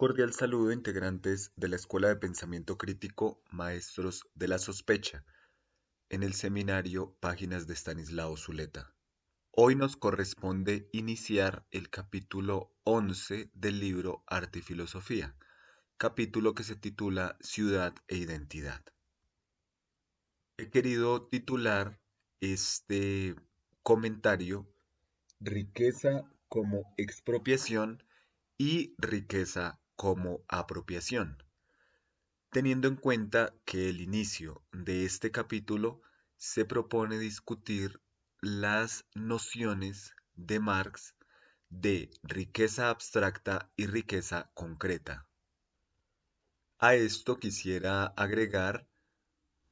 cordial saludo, integrantes de la Escuela de Pensamiento Crítico, maestros de la sospecha, en el seminario Páginas de Stanislao Zuleta. Hoy nos corresponde iniciar el capítulo 11 del libro Arte y Filosofía, capítulo que se titula Ciudad e Identidad. He querido titular este comentario Riqueza como expropiación y riqueza como apropiación, teniendo en cuenta que el inicio de este capítulo se propone discutir las nociones de Marx de riqueza abstracta y riqueza concreta. A esto quisiera agregar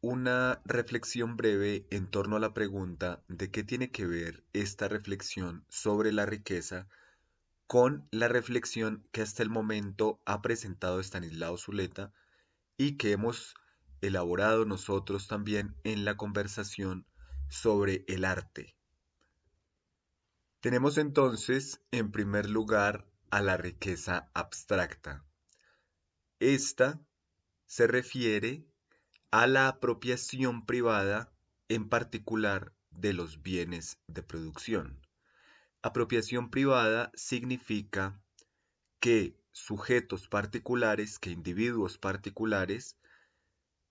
una reflexión breve en torno a la pregunta de qué tiene que ver esta reflexión sobre la riqueza con la reflexión que hasta el momento ha presentado Stanislao Zuleta y que hemos elaborado nosotros también en la conversación sobre el arte. Tenemos entonces, en primer lugar, a la riqueza abstracta. Esta se refiere a la apropiación privada, en particular de los bienes de producción. Apropiación privada significa que sujetos particulares, que individuos particulares,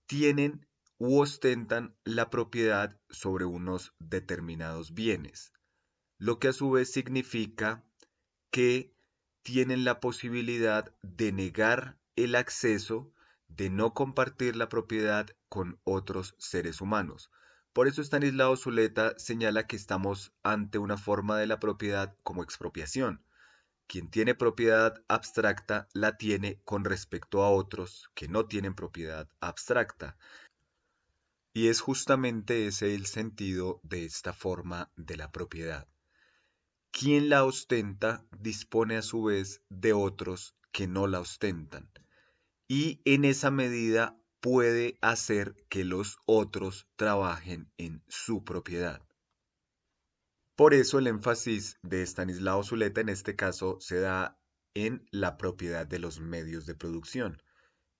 tienen u ostentan la propiedad sobre unos determinados bienes, lo que a su vez significa que tienen la posibilidad de negar el acceso, de no compartir la propiedad con otros seres humanos. Por eso Stanislao Zuleta señala que estamos ante una forma de la propiedad como expropiación. Quien tiene propiedad abstracta la tiene con respecto a otros que no tienen propiedad abstracta. Y es justamente ese el sentido de esta forma de la propiedad. Quien la ostenta dispone a su vez de otros que no la ostentan. Y en esa medida puede hacer que los otros trabajen en su propiedad. Por eso el énfasis de Stanislao Zuleta en este caso se da en la propiedad de los medios de producción,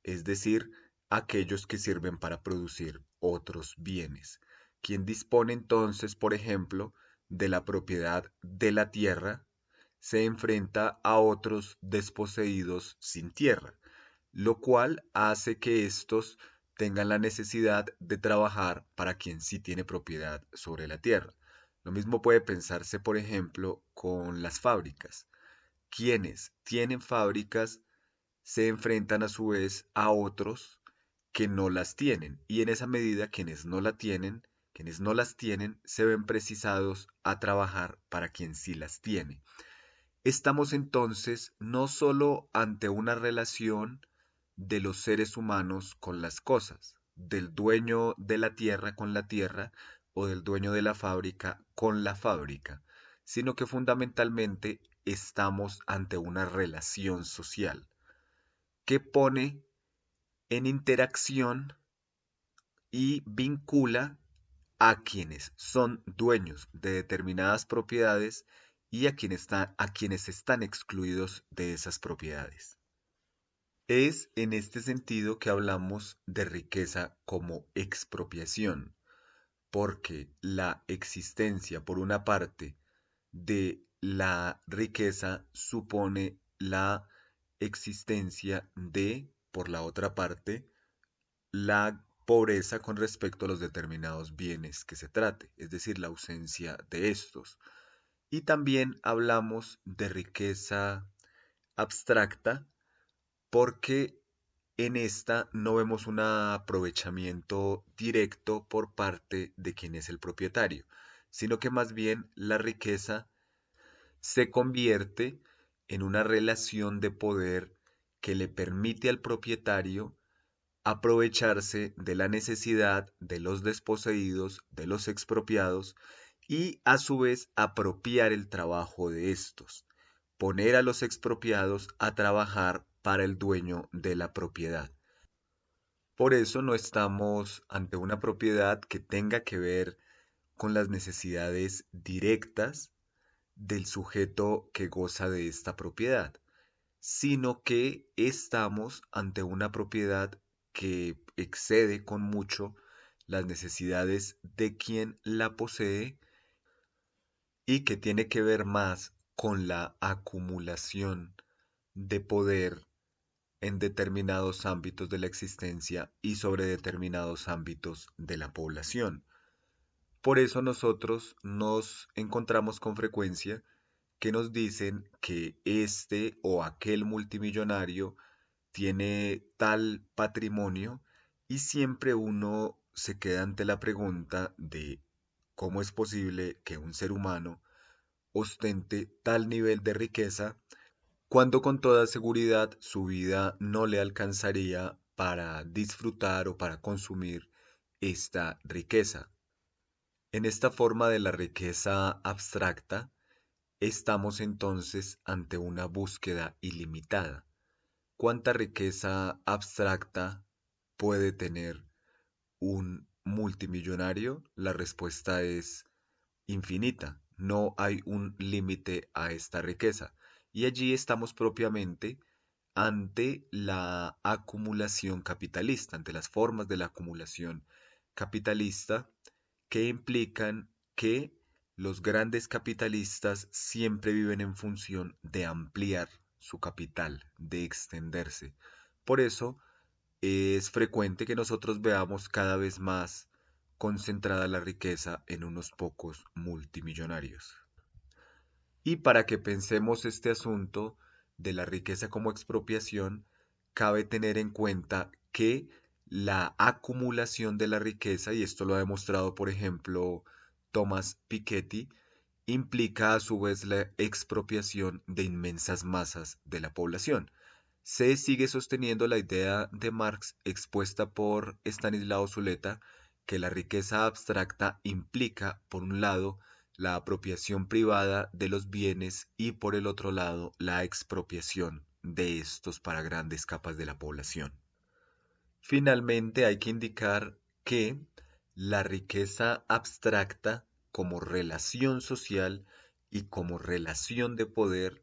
es decir, aquellos que sirven para producir otros bienes. Quien dispone entonces, por ejemplo, de la propiedad de la tierra, se enfrenta a otros desposeídos sin tierra, lo cual hace que éstos tengan la necesidad de trabajar para quien sí tiene propiedad sobre la tierra. Lo mismo puede pensarse, por ejemplo, con las fábricas. Quienes tienen fábricas se enfrentan a su vez a otros que no las tienen, y en esa medida quienes no las tienen, se ven precisados a trabajar para quien sí las tiene. Estamos entonces no solo ante una relación de los seres humanos con las cosas, del dueño de la tierra con la tierra o del dueño de la fábrica con la fábrica, sino que fundamentalmente estamos ante una relación social que pone en interacción y vincula a quienes son dueños de determinadas propiedades y a quienes están excluidos de esas propiedades. Es en este sentido que hablamos de riqueza como expropiación, porque la existencia, por una parte, de la riqueza supone la existencia de, por la otra parte, la pobreza con respecto a los determinados bienes que se trate, es decir, la ausencia de estos. Y también hablamos de riqueza abstracta porque en esta no vemos un aprovechamiento directo por parte de quien es el propietario, sino que más bien la riqueza se convierte en una relación de poder que le permite al propietario aprovecharse de la necesidad de los desposeídos, de los expropiados, y a su vez apropiar el trabajo de estos, poner a los expropiados a trabajar para el dueño de la propiedad. Por eso no estamos ante una propiedad que tenga que ver con las necesidades directas del sujeto que goza de esta propiedad, sino que estamos ante una propiedad que excede con mucho las necesidades de quien la posee y que tiene que ver más con la acumulación de poder en determinados ámbitos de la existencia y sobre determinados ámbitos de la población. Por eso nosotros nos encontramos con frecuencia que nos dicen que este o aquel multimillonario tiene tal patrimonio y siempre uno se queda ante la pregunta de cómo es posible que un ser humano ostente tal nivel de riqueza cuando con toda seguridad su vida no le alcanzaría para disfrutar o para consumir esta riqueza. En esta forma de la riqueza abstracta, estamos entonces ante una búsqueda ilimitada. ¿Cuánta riqueza abstracta puede tener un multimillonario? La respuesta es infinita. No hay un límite a esta riqueza. Y allí estamos propiamente ante la acumulación capitalista, ante las formas de la acumulación capitalista que implican que los grandes capitalistas siempre viven en función de ampliar su capital, de extenderse. Por eso es frecuente que nosotros veamos cada vez más concentrada la riqueza en unos pocos multimillonarios. Y para que pensemos este asunto de la riqueza como expropiación, cabe tener en cuenta que la acumulación de la riqueza, y esto lo ha demostrado, por ejemplo, Thomas Piketty, implica a su vez la expropiación de inmensas masas de la población. Se sigue sosteniendo la idea de Marx expuesta por Stanislao Zuleta, que la riqueza abstracta implica, por un lado, la apropiación privada de los bienes y por el otro lado, la expropiación de estos para grandes capas de la población. Finalmente, hay que indicar que la riqueza abstracta como relación social y como relación de poder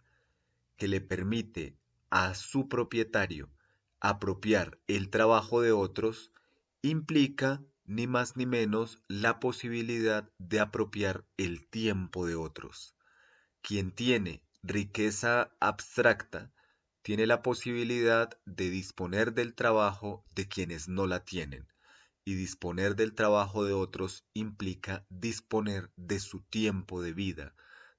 que le permite a su propietario apropiar el trabajo de otros, implica ni más ni menos la posibilidad de apropiar el tiempo de otros. Quien tiene riqueza abstracta tiene la posibilidad de disponer del trabajo de quienes no la tienen. Y disponer del trabajo de otros implica disponer de su tiempo de vida,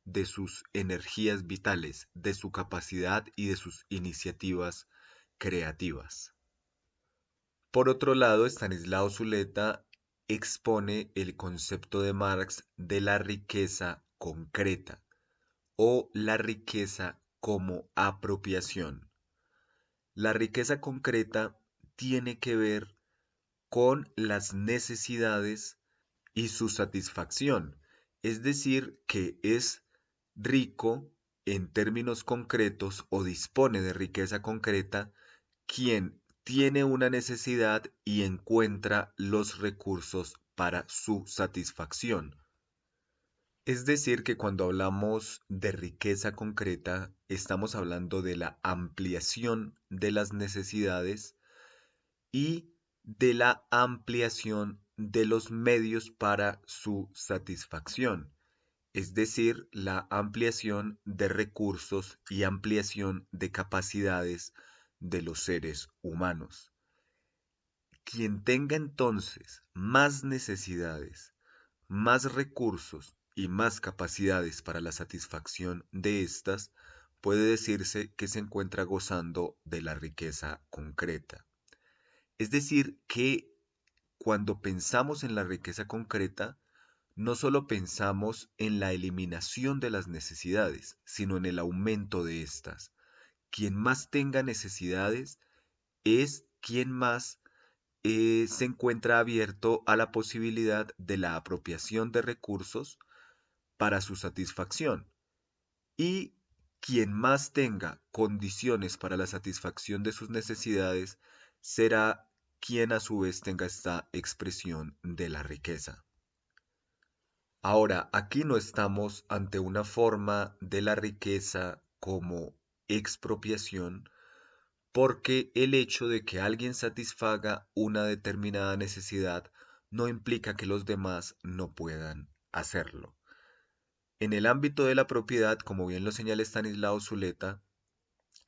de sus energías vitales, de su capacidad y de sus iniciativas creativas. Por otro lado, Stanislao Zuleta expone el concepto de Marx de la riqueza concreta o la riqueza como apropiación. La riqueza concreta tiene que ver con las necesidades y su satisfacción, es decir, que es rico en términos concretos o dispone de riqueza concreta quien tiene una necesidad y encuentra los recursos para su satisfacción. Es decir, que cuando hablamos de riqueza concreta, estamos hablando de la ampliación de las necesidades y de la ampliación de los medios para su satisfacción, es decir, la ampliación de recursos y ampliación de capacidades de los seres humanos. Quien tenga entonces más necesidades, más recursos y más capacidades para la satisfacción de estas, puede decirse que se encuentra gozando de la riqueza concreta. Es decir, que cuando pensamos en la riqueza concreta, no solo pensamos en la eliminación de las necesidades, sino en el aumento de estas. Quien más tenga necesidades es quien más se encuentra abierto a la posibilidad de la apropiación de recursos para su satisfacción. Y quien más tenga condiciones para la satisfacción de sus necesidades será quien a su vez tenga esta expresión de la riqueza. Ahora, aquí no estamos ante una forma de la riqueza como expropiación porque el hecho de que alguien satisfaga una determinada necesidad no implica que los demás no puedan hacerlo. En el ámbito de la propiedad, como bien lo señala Stanislao Zuleta,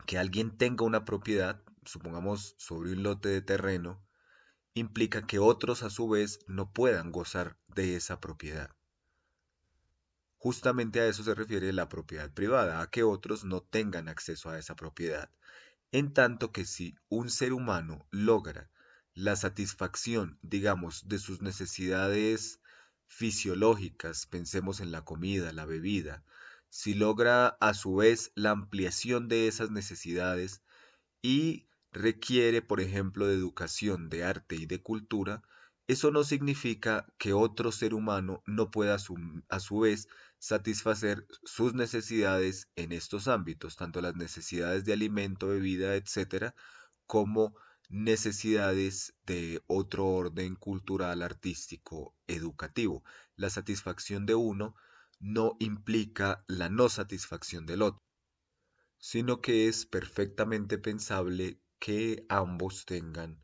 que alguien tenga una propiedad, supongamos sobre un lote de terreno, implica que otros a su vez no puedan gozar de esa propiedad. Justamente a eso se refiere la propiedad privada, a que otros no tengan acceso a esa propiedad. En tanto que si un ser humano logra la satisfacción, digamos, de sus necesidades fisiológicas, pensemos en la comida, la bebida, si logra a su vez la ampliación de esas necesidades y requiere, por ejemplo, de educación, de arte y de cultura, eso no significa que otro ser humano no pueda a su vez satisfacer sus necesidades en estos ámbitos, tanto las necesidades de alimento, bebida, etcétera, como necesidades de otro orden cultural, artístico, educativo. La satisfacción de uno no implica la no satisfacción del otro, sino que es perfectamente pensable que ambos tengan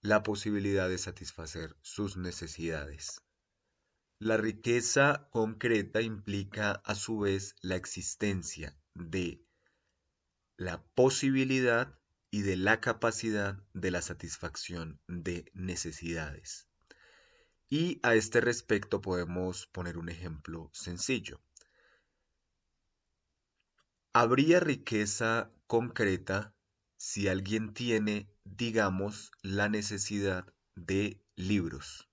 la posibilidad de satisfacer sus necesidades. La riqueza concreta implica a su vez la existencia de la posibilidad y de la capacidad de la satisfacción de necesidades. Y a este respecto podemos poner un ejemplo sencillo. Habría riqueza concreta si alguien tiene, digamos, la necesidad de libros,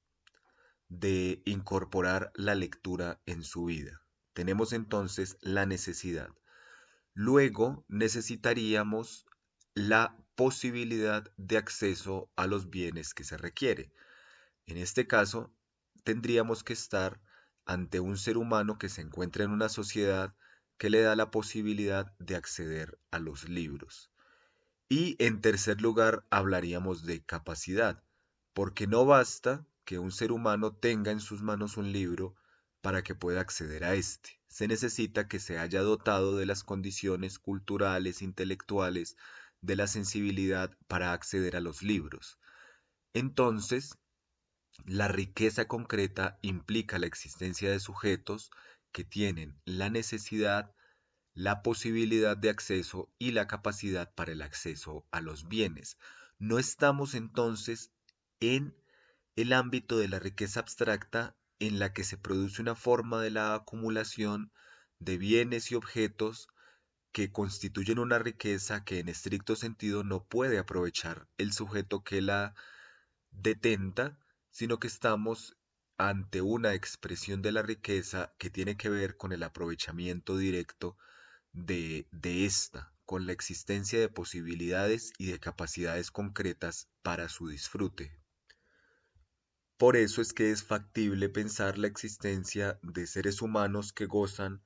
de incorporar la lectura en su vida. Tenemos entonces la necesidad. Luego necesitaríamos la posibilidad de acceso a los bienes que se requiere. En este caso, tendríamos que estar ante un ser humano que se encuentra en una sociedad que le da la posibilidad de acceder a los libros. Y en tercer lugar, hablaríamos de capacidad, porque no basta que un ser humano tenga en sus manos un libro para que pueda acceder a este. Se necesita que se haya dotado de las condiciones culturales, intelectuales, de la sensibilidad para acceder a los libros. Entonces, la riqueza concreta implica la existencia de sujetos que tienen la necesidad, la posibilidad de acceso y la capacidad para el acceso a los bienes. No estamos entonces en el ámbito de la riqueza abstracta en la que se produce una forma de la acumulación de bienes y objetos que constituyen una riqueza que en estricto sentido no puede aprovechar el sujeto que la detenta, sino que estamos ante una expresión de la riqueza que tiene que ver con el aprovechamiento directo de esta, con la existencia de posibilidades y de capacidades concretas para su disfrute. Por eso es que es factible pensar la existencia de seres humanos que gozan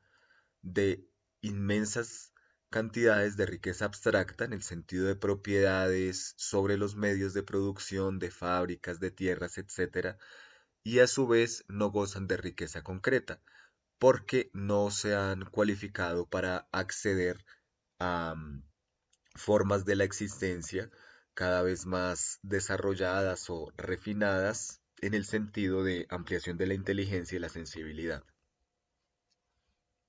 de inmensas cantidades de riqueza abstracta en el sentido de propiedades sobre los medios de producción, de fábricas, de tierras, etcétera, y a su vez no gozan de riqueza concreta, porque no se han cualificado para acceder a formas de la existencia cada vez más desarrolladas o refinadas en el sentido de ampliación de la inteligencia y la sensibilidad.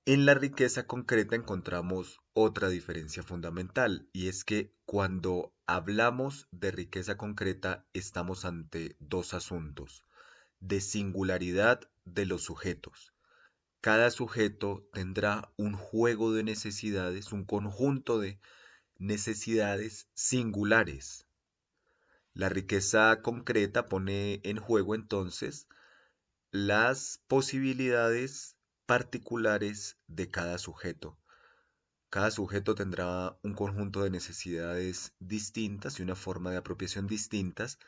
En la riqueza concreta encontramos otra diferencia fundamental, y es que cuando hablamos de riqueza concreta estamos ante dos asuntos: de singularidad de los sujetos. Cada sujeto tendrá un juego de necesidades, un conjunto de necesidades singulares. La riqueza concreta pone en juego entonces las posibilidades particulares de cada sujeto. Cada sujeto tendrá un conjunto de necesidades distintas y una forma de apropiación distintas,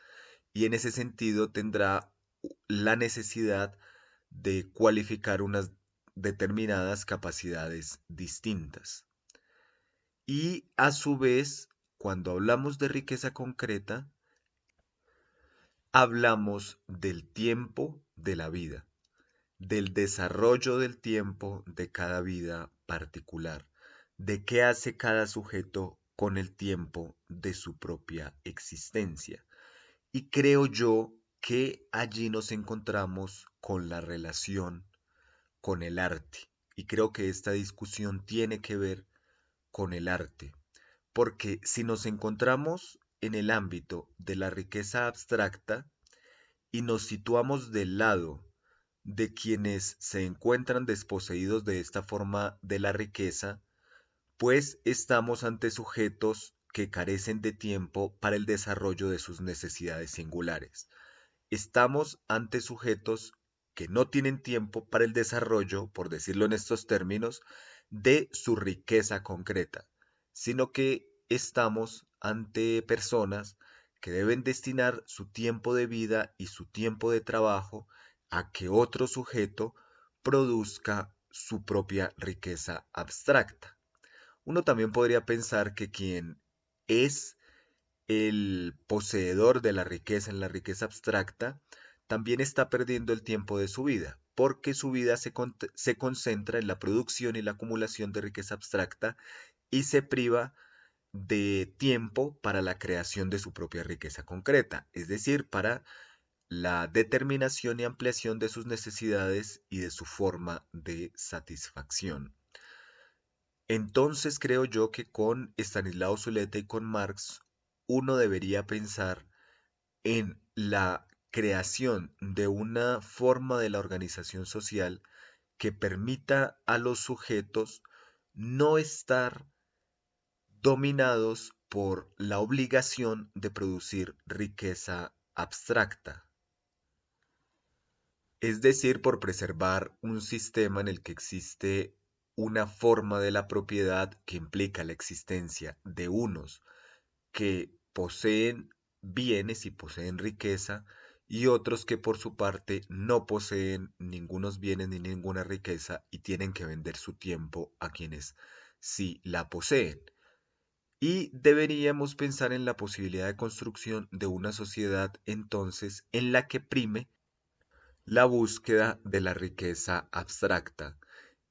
y en ese sentido tendrá la necesidad de cualificar unas determinadas capacidades distintas. Y a su vez, cuando hablamos de riqueza concreta, hablamos del tiempo de la vida, del desarrollo del tiempo de cada vida particular, de qué hace cada sujeto con el tiempo de su propia existencia. Y creo yo que allí nos encontramos con la relación con el arte. Y creo que esta discusión tiene que ver con el arte. Porque si nos encontramos en el ámbito de la riqueza abstracta y nos situamos del lado de quienes se encuentran desposeídos de esta forma de la riqueza, pues estamos ante sujetos que carecen de tiempo para el desarrollo de sus necesidades singulares. Estamos ante sujetos que no tienen tiempo para el desarrollo, por decirlo en estos términos, de su riqueza concreta, sino que estamos ante personas que deben destinar su tiempo de vida y su tiempo de trabajo a que otro sujeto produzca su propia riqueza abstracta. Uno también podría pensar que quien es el poseedor de la riqueza en la riqueza abstracta también está perdiendo el tiempo de su vida, porque su vida se concentra en la producción y la acumulación de riqueza abstracta y se priva de tiempo para la creación de su propia riqueza concreta, es decir, para la determinación y ampliación de sus necesidades y de su forma de satisfacción. Entonces creo yo que con Stanislao Zuleta y con Marx uno debería pensar en la creación de una forma de la organización social que permita a los sujetos no estar dominados por la obligación de producir riqueza abstracta, es decir, por preservar un sistema en el que existe una forma de la propiedad que implica la existencia de unos que poseen bienes y poseen riqueza y otros que por su parte no poseen ningunos bienes ni ninguna riqueza y tienen que vender su tiempo a quienes sí la poseen. Y deberíamos pensar en la posibilidad de construcción de una sociedad entonces en la que prime la búsqueda de la riqueza abstracta,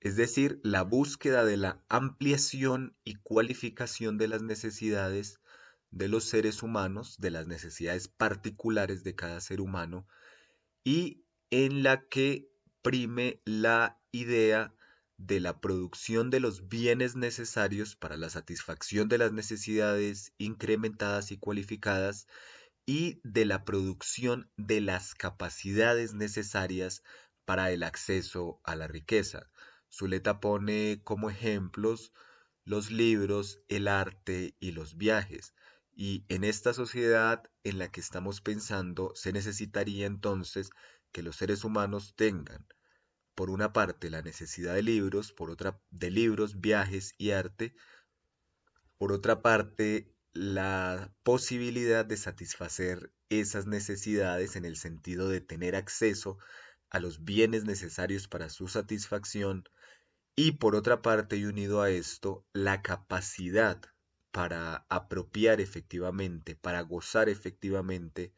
es decir, la búsqueda de la ampliación y cualificación de las necesidades de los seres humanos, de las necesidades particulares de cada ser humano, y en la que prime la idea de la producción de los bienes necesarios para la satisfacción de las necesidades incrementadas y cualificadas y de la producción de las capacidades necesarias para el acceso a la riqueza. Zuleta pone como ejemplos los libros, el arte y los viajes. Y en esta sociedad en la que estamos pensando, se necesitaría entonces que los seres humanos tengan, por una parte, la necesidad de libros, por otra, de libros, viajes y arte, por otra parte, la posibilidad de satisfacer esas necesidades en el sentido de tener acceso a los bienes necesarios para su satisfacción y por otra parte y unido a esto, la capacidad para apropiar efectivamente, para gozar efectivamente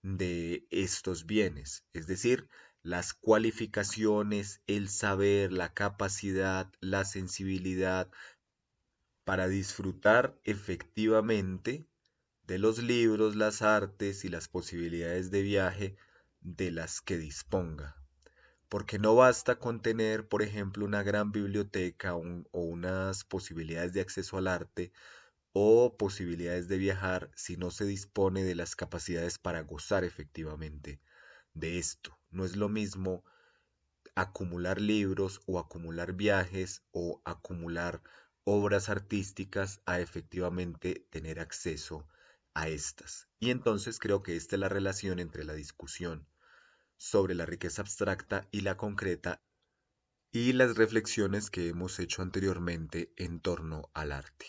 de estos bienes, es decir, las cualificaciones, el saber, la capacidad, la sensibilidad, para disfrutar efectivamente de los libros, las artes y las posibilidades de viaje de las que disponga. Porque no basta con tener, por ejemplo, una gran biblioteca o unas posibilidades de acceso al arte o posibilidades de viajar si no se dispone de las capacidades para gozar efectivamente de esto. No es lo mismo acumular libros o acumular viajes o acumular obras artísticas a efectivamente tener acceso a estas. Y entonces creo que esta es la relación entre la discusión sobre la riqueza abstracta y la concreta y las reflexiones que hemos hecho anteriormente en torno al arte.